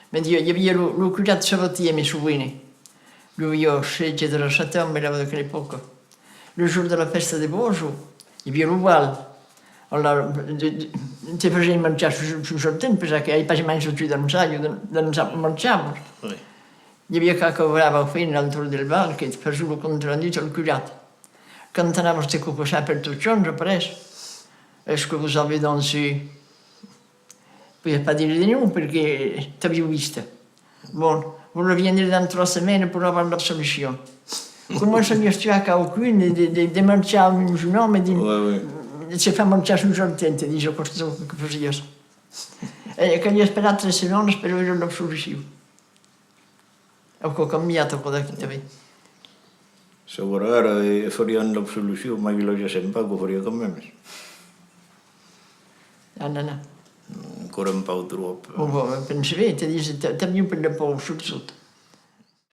Men io havia lo cuidat sabatia a mes sobrine. Lui io sceglie della château, me l'aveva che poco. Le jour de la festa de Bojo, hi havia l'oval. Allora, ti facevi mangiare sul sortente, perché hai pas mai sortito d'ensaio, mangiamo. Hi havia que cobrava qui l'altre del val, che facevo il contraddito al cuidat. Quand anava a cocossar per tot això, après. Est-ce que vous avez dansé? Je ne pouvais pas dire de non, perché t'avevo vista. Bon, volevo venire dentro la settimana per avere la soluzione. Come se mi studiava qui, di mangiare un nome, di si fa mangiare sul sortente, dice questo che facevo. E che gli ho sperato 3 settimane per avere la soluzione. Ho cambiato quello che ti vedo. Se ora farían la soluzione, ma io già sempre faria con me. No. Ancora un po' troppo. Pensavi, ti dice, ti abbiamo per le paure sul sotto.